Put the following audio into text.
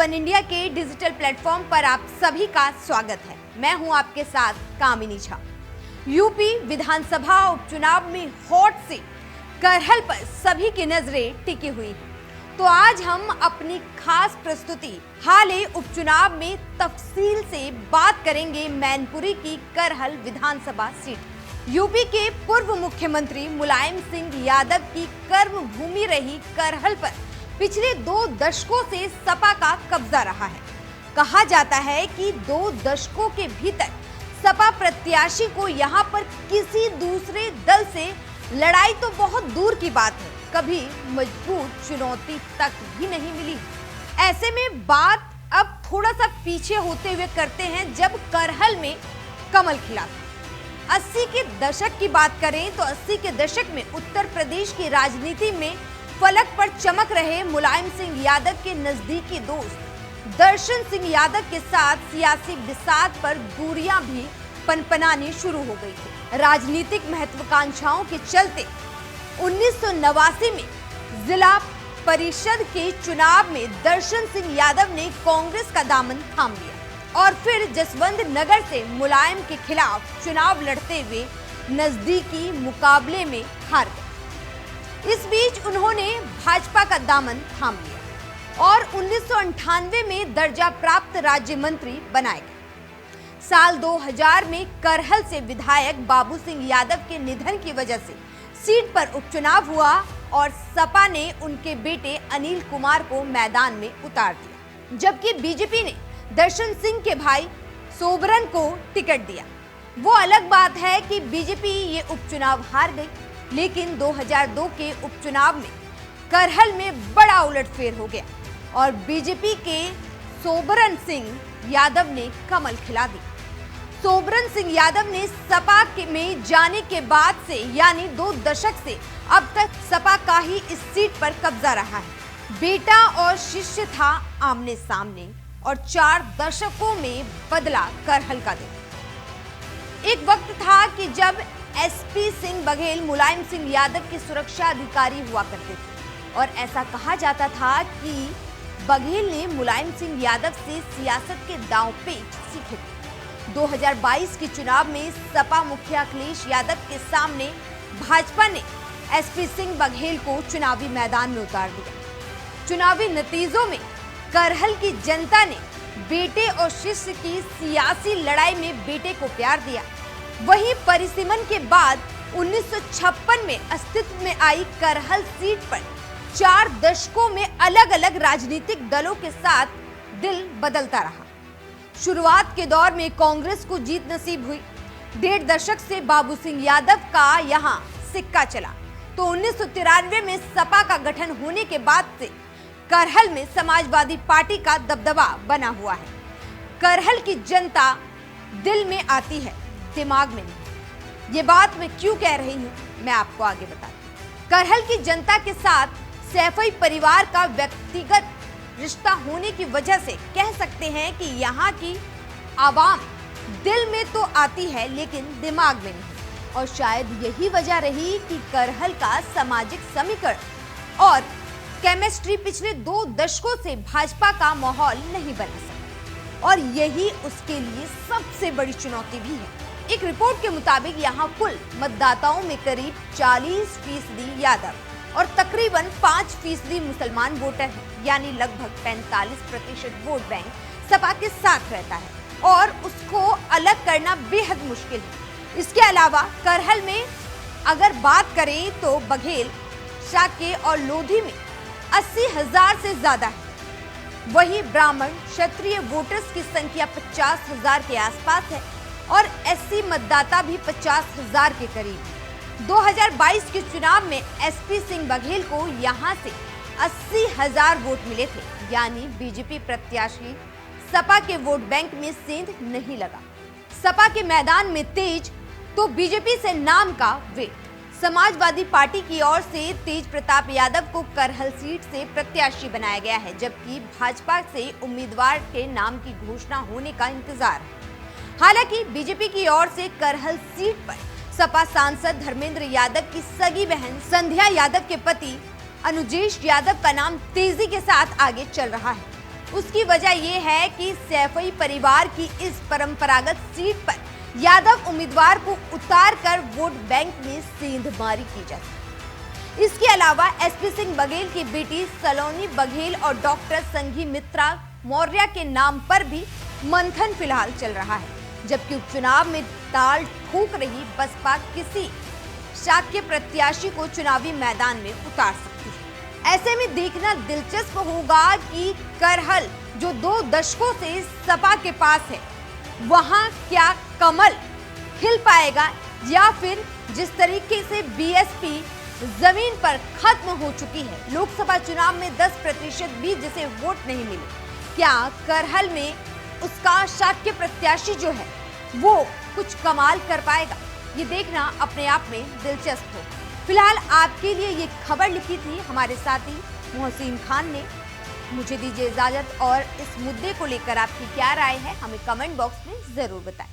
One India के digital platform पर आप सभी का स्वागत है। मैं हूं आपके साथ कामिनी झा। यूपी विधानसभा उपचुनाव में हॉट सीट करहल पर सभी की नजरें टिकी हुई हैं। तो आज हम अपनी खास प्रस्तुति हाल ही उपचुनाव में तफसील से बात करेंगे मैनपुरी की करहल विधानसभा सीट। यूपी के पूर्व मुख्यमंत्री मुलायम सिंह यादव की कर्म भूमि रही करहल पर पिछले 2 दशकों से सपा का कब्जा रहा है। कहा जाता है कि 2 दशकों के भीतर सपा प्रत्याशी को यहां पर किसी दूसरे दल से लड़ाई तो बहुत दूर की बात है, कभी मजबूत चुनौती तक भी नहीं मिली। ऐसे में बात अब थोड़ा सा पीछे होते हुए करते हैं, जब करहल में कमल खिला था। 80 के दशक की बात करें तो 80 के दशक में उत्तर प्रदेश की राजनीति में फलक पर चमक रहे मुलायम सिंह यादव के नजदीकी दोस्त दर्शन सिंह यादव के साथ सियासी बिसात पर दूरियां भी पनपनानी शुरू हो गई थी। राजनीतिक महत्वाकांक्षाओं के चलते 1989 में जिला परिषद के चुनाव में दर्शन सिंह यादव ने कांग्रेस का दामन थाम लिया और फिर जसवंत नगर से मुलायम के खिलाफ चुनाव लड़ते हुए नजदीकी मुकाबले में हार गए। इस बीच उन्होंने भाजपा का दामन थाम लिया और 1998 में दर्जा प्राप्त राज्य मंत्री बनाए गए। साल 2000 में करहल से विधायक बाबू सिंह यादव के निधन की वजह से सीट पर उपचुनाव हुआ और सपा ने उनके बेटे अनिल कुमार को मैदान में उतार दिया, जबकि बीजेपी ने दर्शन सिंह के भाई सोबरन को टिकट दिया। वो अलग बात है कि बीजेपी ये उपचुनाव हार गई, लेकिन 2002 के उपचुनाव में करहल में बड़ा उलटफेर हो गया और बीजेपी के सोबरन सिंह यादव ने कमल खिला दी। सोबरन सिंह यादव ने सपा में जाने के बाद से यानी 2 दशक से अब तक सपा का ही इस सीट पर कब्जा रहा है। बेटा और शिष्य था आमने सामने और 4 दशकों में बदला करहल का दिन। एक वक्त था कि जब एसपी सिंह बघेल मुलायम सिंह यादव के सुरक्षा अधिकारी हुआ करते थे और ऐसा कहा जाता था कि बघेल ने मुलायम सिंह यादव से सियासत के दांवपेच सीखे थे। 2022 के चुनाव में सपा मुखिया अखिलेश यादव के सामने भाजपा ने एसपी सिंह बघेल को चुनावी मैदान में उतार दिया। चुनावी नतीजों में करहल की जनता ने बेटे और शिष्य की सियासी लड़ाई में बेटे को प्यार दिया। वहीं परिसीमन के बाद 1956 में अस्तित्व में आई करहल सीट पर 4 दशकों में अलग अलग राजनीतिक दलों के साथ दिल बदलता रहा। शुरुआत के दौर में कांग्रेस को जीत नसीब हुई। 1.5 दशक से बाबू सिंह यादव का यहां सिक्का चला, तो 1993 में सपा का गठन होने के बाद से करहल में समाजवादी पार्टी का दबदबा बना हुआ है। करहल की जनता दिल में आती है, दिमाग में नहीं। ये बात मैं क्यों कह रही हूँ, मैं आपको आगे बताती। करहल की जनता के साथ सैफई परिवार का व्यक्तिगत रिश्ता होने की वजह से कह सकते हैं कि यहाँ की आवाम दिल में तो आती है लेकिन दिमाग में नहीं। और शायद यही वजह रही कि करहल का सामाजिक समीकरण और केमिस्ट्री पिछले 2 दशकों से भाजपा का माहौल नहीं बना सका और यही उसके लिए सबसे बड़ी चुनौती भी है। एक रिपोर्ट के मुताबिक यहाँ कुल मतदाताओं में करीब 40% यादव और तकरीबन 5% मुसलमान वोटर हैं, यानी लगभग 45% वोट बैंक सपा के साथ रहता है और उसको अलग करना बेहद मुश्किल है। इसके अलावा करहल में अगर बात करें तो बघेल, शाक्य और लोधी में 80,000 से ज्यादा है। वहीं ब्राह्मण क्षत्रिय वोटर्स की संख्या 50,000 के आसपास है और एससी मतदाता भी 50,000 के करीब। 2022 के चुनाव में एसपी सिंह बघेल को यहां से 80,000 वोट मिले थे, यानी बीजेपी प्रत्याशी सपा के वोट बैंक में सेंध नहीं लगा। सपा के मैदान में तेज तो बीजेपी से नाम का वेट। समाजवादी पार्टी की ओर से तेज प्रताप यादव को करहल सीट से प्रत्याशी बनाया गया है, जबकि भाजपा से उम्मीदवार के नाम की घोषणा होने का इंतजार है। हालांकि बीजेपी की ओर से करहल सीट पर सपा सांसद धर्मेंद्र यादव की सगी बहन संध्या यादव के पति अनुजेश यादव का नाम तेजी के साथ आगे चल रहा है। उसकी वजह यह है कि सैफई परिवार की इस परंपरागत सीट पर यादव उम्मीदवार को उतारकर वोट बैंक में सेंधमारी की जाती। इसके अलावा एसपी सिंह बघेल की बेटी सलोनी बघेल और डॉक्टर संघी मित्रा मौर्य के नाम पर भी मंथन फिलहाल चल रहा है, जबकि उपचुनाव में ताल ठोक रही बसपा किसी शाक्य प्रत्याशी को चुनावी मैदान में उतार सकती है। ऐसे में देखना दिलचस्प होगा कि करहल जो 2 दशकों से सपा के पास है, वहां क्या कमल खिल पाएगा या फिर जिस तरीके से बीएसपी जमीन पर खत्म हो चुकी है, लोकसभा चुनाव में 10% भी जिसे वोट नहीं मिले, क्या करहल में उसका शाक्य प्रत्याशी जो है वो कुछ कमाल कर पाएगा? ये देखना अपने आप में दिलचस्प हो। फिलहाल आपके लिए ये खबर लिखी थी हमारे साथी मोहसिन खान ने। मुझे दीजिए इजाजत और इस मुद्दे को लेकर आपकी क्या राय है हमें कमेंट बॉक्स में जरूर बताएं।